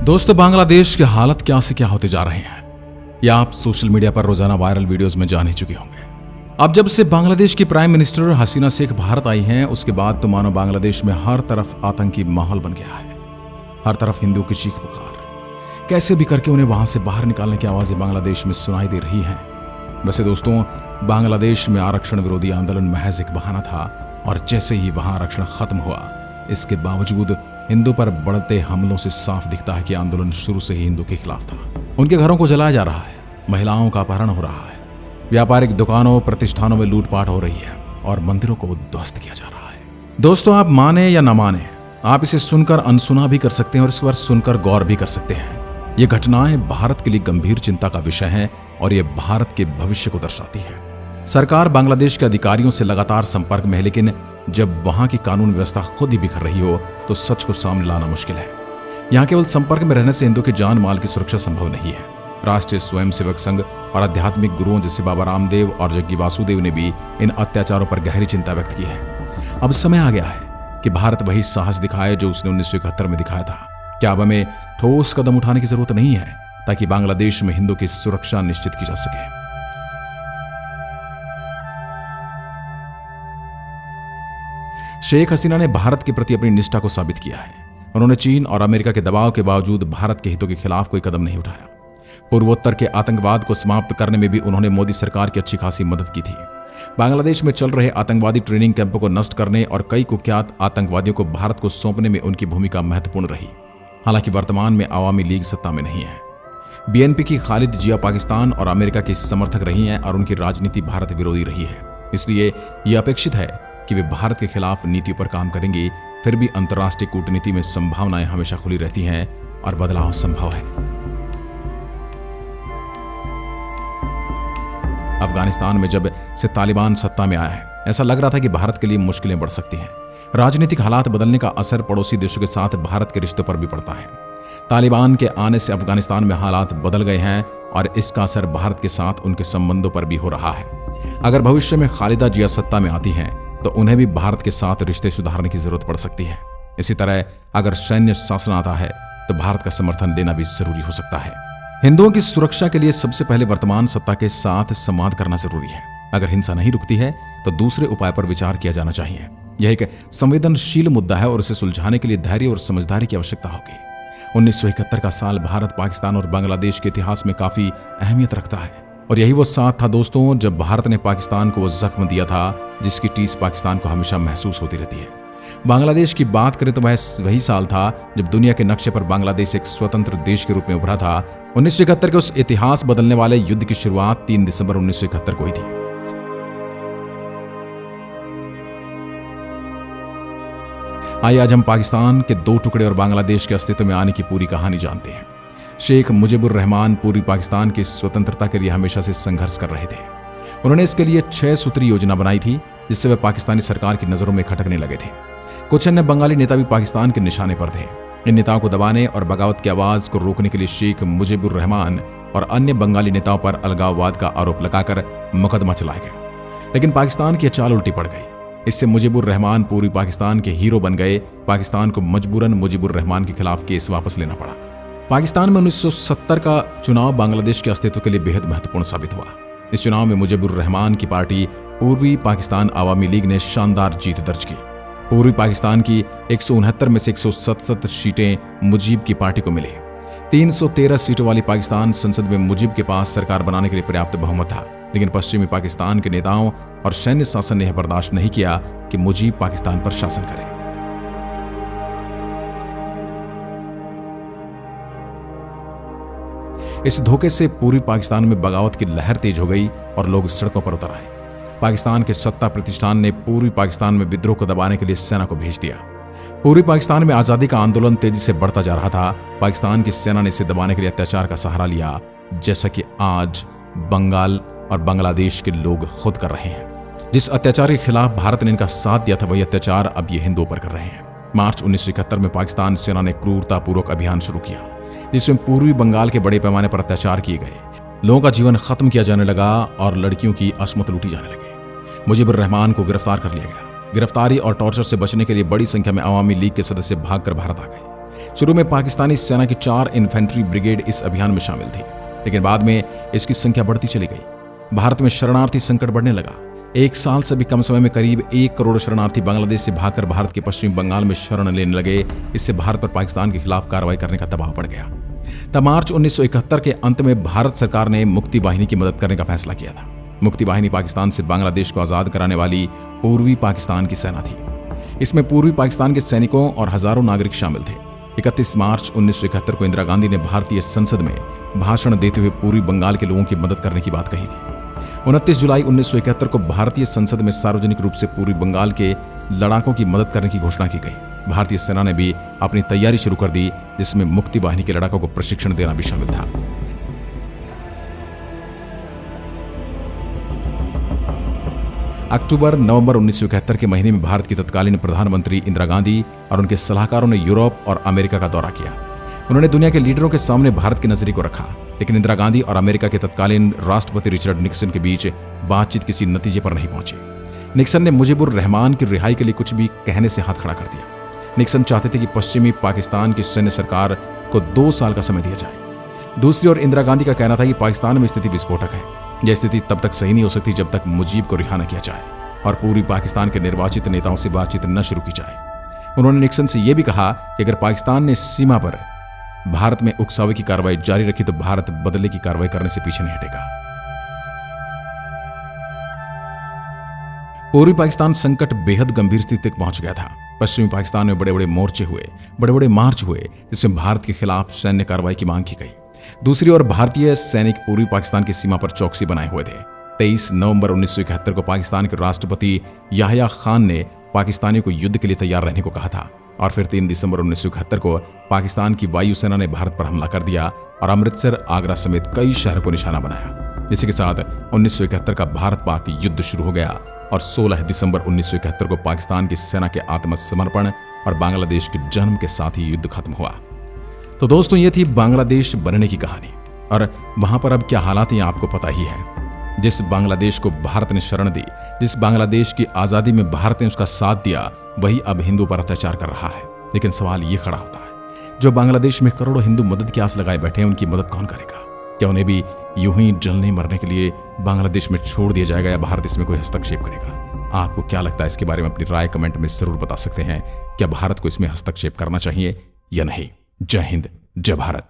दोस्तों, बांग्लादेश की हालत क्या से क्या होते जा रहे हैं, या आप सोशल मीडिया पर रोजाना वायरल वीडियोस में जान ही चुके होंगे। अब जब से बांग्लादेश की प्राइम मिनिस्टर हसीना शेख भारत आई हैं, उसके बाद तो मानो बांग्लादेश में हर तरफ आतंकी माहौल बन गया है। हर तरफ हिंदुओं की चीख पुकार, कैसे भी करके उन्हें वहां से बाहर निकालने की आवाजें बांग्लादेश में सुनाई दे रही हैं। वैसे दोस्तों, बांग्लादेश में आरक्षण विरोधी आंदोलन महज एक बहाना था, और जैसे ही वहां आरक्षण खत्म हुआ, इसके बावजूद हिंदू पर बढ़ते हमलों से साफ दिखता है कि आंदोलन शुरू से ही हिंदू के खिलाफ था। उनके घरों को जलाया जा रहा है, महिलाओं का अपहरण हो रहा है, व्यापारिक दुकानों प्रतिष्ठानों में लूटपाट हो रही है और मंदिरों को ध्वस्त किया जा रहा है। दोस्तों, आप माने या ना माने, आप इसे सुनकर अनसुना भी कर सकते हैं और इस पर सुनकर गौर भी कर सकते हैं। ये घटनाएं भारत के लिए गंभीर चिंता का विषय है और ये भारत के भविष्य को दर्शाती है। सरकार बांग्लादेश के अधिकारियों से लगातार संपर्क में है, लेकिन जब वहां की कानून व्यवस्था खुद ही बिखर रही हो तो सच को सामने लाना मुश्किल है। यहाँ केवल संपर्क में रहने से हिंदू के जान माल की सुरक्षा संभव नहीं है। राष्ट्रीय स्वयंसेवक संघ और आध्यात्मिक गुरुओं जैसे बाबा रामदेव और जग्गी वासुदेव ने भी इन अत्याचारों पर गहरी चिंता व्यक्त की है। अब समय आ गया है कि भारत वही साहस दिखाए जो उसने 1971 में दिखाया था। क्या अब हमें ठोस कदम उठाने की जरूरत नहीं है ताकि बांग्लादेश में हिंदू की सुरक्षा निश्चित की जा सके? शेख हसीना ने भारत के प्रति अपनी निष्ठा को साबित किया है। उन्होंने चीन और अमेरिका के दबाव के बावजूद भारत के हितों के खिलाफ कोई कदम नहीं उठाया। पूर्वोत्तर के आतंकवाद को समाप्त करने में भी उन्होंने मोदी सरकार की अच्छी खासी मदद की थी। बांग्लादेश में चल रहे आतंकवादी ट्रेनिंग कैंपों को नष्ट करने और कई कुख्यात आतंकवादियों को भारत को सौंपने में उनकी भूमिका महत्वपूर्ण रही। हालांकि वर्तमान में अवामी लीग सत्ता में नहीं है। बीएनपी की खालिद जिया पाकिस्तान और अमेरिका की समर्थक रही हैं और उनकी राजनीति भारत विरोधी रही है। इसलिए यह अपेक्षित है कि वे भारत के खिलाफ नीतियों पर काम करेंगे। फिर भी अंतर्राष्ट्रीय कूटनीति में संभावनाएं हमेशा खुली रहती हैं और बदलाव संभव है। अफगानिस्तान में जब से तालिबान सत्ता में आया है, ऐसा लग रहा था कि भारत के लिए मुश्किलें बढ़ सकती हैं। राजनीतिक हालात बदलने का असर पड़ोसी देशों के साथ भारत के रिश्तों पर भी पड़ता है। तालिबान के आने से अफगानिस्तान में हालात बदल गए हैं और इसका असर भारत के साथ उनके संबंधों पर भी हो रहा है। अगर भविष्य में खालिदा जिया सत्ता में आती हैं तो उन्हें भी भारत के साथ रिश्ते सुधारने की जरूरत पड़ सकती है। इसी तरह अगर सैन्य शासन आता है तो भारत का समर्थन लेना भी जरूरी हो सकता है। हिंदुओं की सुरक्षा के लिए सबसे पहले वर्तमान सत्ता के साथ संवाद करना जरूरी है। अगर हिंसा नहीं रुकती है तो दूसरे उपाय पर विचार किया जाना चाहिए। यह एक संवेदनशील मुद्दा है और इसे सुलझाने के लिए धैर्य और समझदारी की आवश्यकता होगी। 1971 का साल भारत, पाकिस्तान और बांग्लादेश के इतिहास में काफी अहमियत रखता है और यही वो साथ था दोस्तों जब भारत ने पाकिस्तान को वो जख्म दिया था जिसकी टीस पाकिस्तान को हमेशा महसूस होती रहती है। बांग्लादेश की बात करें तो वह वही साल था जब दुनिया के नक्शे पर बांग्लादेश एक स्वतंत्र देश के रूप में उभरा था। 1971 के उस इतिहास बदलने वाले युद्ध की शुरुआत 3 दिसंबर 1971 को हुई थी। आइए आज हम पाकिस्तान के 2 टुकड़े और बांग्लादेश के अस्तित्व में आने की पूरी कहानी जानते हैं। शेख मुजीबुर रहमान पूर्वी पाकिस्तान की स्वतंत्रता के लिए हमेशा से संघर्ष कर रहे थे। उन्होंने इसके लिए 6 सूत्री योजना बनाई थी जिससे वे पाकिस्तानी सरकार की नजरों में खटकने लगे थे। कुछ अन्य बंगाली नेता भी पाकिस्तान के निशाने पर थे। इन नेताओं को दबाने और बगावत की आवाज को रोकने के लिए शेख मुजीबुर रहमान और अन्य बंगाली नेताओं पर अलगाववाद का आरोप लगाकर मुकदमा चलाया गया। लेकिन पाकिस्तान की चाल उल्टी पड़ गई। इससे मुजीबुर रहमान पूर्वी पाकिस्तान के हीरो बन गए। पाकिस्तान को मजबूरन मुजीबुर रहमान के खिलाफ केस वापस लेना पड़ा। पाकिस्तान में 1970 का चुनाव बांग्लादेश के अस्तित्व के लिए बेहद महत्वपूर्ण साबित हुआ। इस चुनाव में मुजीबुर रहमान की पार्टी पूर्वी पाकिस्तान आवामी लीग ने शानदार जीत दर्ज की। पूर्वी पाकिस्तान की 169 में से 167 सीटें मुजीब की पार्टी को मिली। 313 सीटों वाली पाकिस्तान संसद में मुजीब के पास सरकार बनाने के लिए पर्याप्त बहुमत था, लेकिन पश्चिमी पाकिस्तान के नेताओं और सैन्य शासन ने यह बर्दाश्त नहीं किया कि मुजीब पाकिस्तान पर शासन करे। इस धोखे से पूर्वी पाकिस्तान में बगावत की लहर तेज हो गई और लोग सड़कों पर उतर आए। पाकिस्तान के सत्ता प्रतिष्ठान ने पूर्वी पाकिस्तान में विद्रोह को दबाने के लिए सेना को भेज दिया। पूर्वी पाकिस्तान में आजादी का आंदोलन तेजी से बढ़ता जा रहा था। पाकिस्तान की सेना ने इसे दबाने के लिए अत्याचार का सहारा लिया, जैसा कि आज बंगाल और बांग्लादेश के लोग खुद कर रहे हैं। जिस अत्याचार के खिलाफ भारत ने इनका साथ दिया था वही अत्याचार अब ये हिंदुओं पर कर रहे हैं। मार्च 1971 में पाकिस्तान सेना ने क्रूरतापूर्वक अभियान शुरू किया जिसमें पूर्वी बंगाल के बड़े पैमाने पर अत्याचार किए गए। लोगों का जीवन खत्म किया जाने लगा और लड़कियों की अस्मत लूटी जाने लगी। मुजीबुर रहमान को गिरफ्तार कर लिया गया। गिरफ्तारी और टॉर्चर से बचने के लिए बड़ी संख्या में अवामी लीग के सदस्य भागकर भारत आ गए। शुरू में पाकिस्तानी सेना की 4 इन्फेंट्री ब्रिगेड इस अभियान में शामिल थी, लेकिन बाद में इसकी संख्या बढ़ती चली गई। भारत में शरणार्थी संकट बढ़ने लगा। 1 साल से भी कम समय में करीब 1 करोड़ शरणार्थी बांग्लादेश से भागकर भारत के पश्चिमी बंगाल में शरण लेने लगे। इससे भारत पर पाकिस्तान के खिलाफ कार्रवाई करने का दबाव बढ़ गया। तब मार्च 1971 के अंत में भारत सरकार ने मुक्ति वाहिनी की मदद करने का फैसला किया था। मुक्ति वाहिनी पाकिस्तान से बांग्लादेश को आजाद कराने वाली पूर्वी पाकिस्तान की सेना थी। इसमें पूर्वी पाकिस्तान के सैनिकों और हजारों नागरिक शामिल थे। 31 मार्च 1971 को इंदिरा गांधी ने भारतीय संसद में भाषण देते हुए पूर्वी बंगाल के लोगों की मदद करने की बात कही थी। 29 जुलाई 1971 को भारतीय संसद में सार्वजनिक रूप से पूर्वी बंगाल के लड़ाकों की मदद करने की घोषणा की गई। भारतीय सेना ने भी अपनी तैयारी शुरू कर दी, जिसमें मुक्ति वाहिनी के लड़ाकों को प्रशिक्षण देना भी शामिल था। अक्टूबर-नवंबर 1971 के महीने में भारत की तत्कालीन प्रधानमंत्री इंदिरा गांधी और उनके सलाहकारों ने यूरोप और अमेरिका का दौरा किया। उन्होंने दुनिया के लीडरों के सामने भारत के नजरिए को रखा, लेकिन इंदिरा गांधी और अमेरिका के तत्कालीन राष्ट्रपति रिचर्ड निक्सन के बीच बातचीत किसी नतीजे पर नहीं पहुंची। निक्सन ने मुजीबुर रहमान की रिहाई के लिए कुछ भी कहने से हाथ खड़ा कर दिया। निक्सन चाहते थे कि पश्चिमी पाकिस्तान की सैन्य सरकार को 2 साल का समय दिया जाए। दूसरी ओर इंदिरा गांधी का कहना था कि पाकिस्तान में स्थिति विस्फोटक है। यह स्थिति तब तक सही नहीं हो सकती जब तक मुजीब को रिहा न किया जाए और पूर्वी पाकिस्तान के निर्वाचित नेताओं से बातचीत न शुरू की जाए। उन्होंने निक्सन से यह भी कहा कि अगर पाकिस्तान ने सीमा पर भारत में उकसावे की कार्रवाई जारी रखी तो भारत बदले की कार्रवाई करने से पीछे नहीं हटेगा। पूर्वी पाकिस्तान संकट बेहद गंभीर स्थिति तक पहुंच गया था। पश्चिमी पाकिस्तान में बड़े बड़े मोर्चे हुए, बड़े बड़े मार्च हुए, जिसमें भारत के खिलाफ सैन्य कार्रवाई की मांग की गई। दूसरी ओर भारतीय सैनिक पूर्वी पाकिस्तान की सीमा पर चौकसी बनाए हुए थे। 23 नवंबर 1971 को पाकिस्तान के राष्ट्रपति याहिया खान ने पाकिस्तानियों को युद्ध के लिए तैयार रहने को कहा था और फिर 3 दिसंबर 1971 को पाकिस्तान की वायुसेना ने भारत पर हमला कर दिया और अमृतसर, आगरा समेत कई शहरों को निशाना बनाया। इसी के साथ 1971 का भारत पाक युद्ध शुरू हो गया और 16 दिसंबर 1971 को पाकिस्तान की सेना के आत्मसमर्पण और बांग्लादेश के जन्म के साथ ही युद्ध खत्म हुआ। तो दोस्तों, ये थी बांग्लादेश बनने की कहानी और वहां पर अब क्या हालात हैं आपको पता ही है। जिस बांग्लादेश को भारत ने शरण दी, जिस बांग्लादेश की आजादी में भारत ने उसका साथ दिया, वही अब हिंदू पर अत्याचार कर रहा है। लेकिन सवाल ये खड़ा होता है, जो बांग्लादेश में करोड़ों हिंदू मदद की आस लगाए बैठे हैं, उनकी मदद कौन करेगा? क्या उन्हें भी यूं ही जलने मरने के लिए बांग्लादेश में छोड़ दिया जाएगा या भारत इसमें कोई हस्तक्षेप करेगा? आपको क्या लगता है? इसके बारे में अपनी राय कमेंट में जरूर बता सकते हैं। क्या भारत को इसमें हस्तक्षेप करना चाहिए या नहीं? जय हिंद, जय भारत।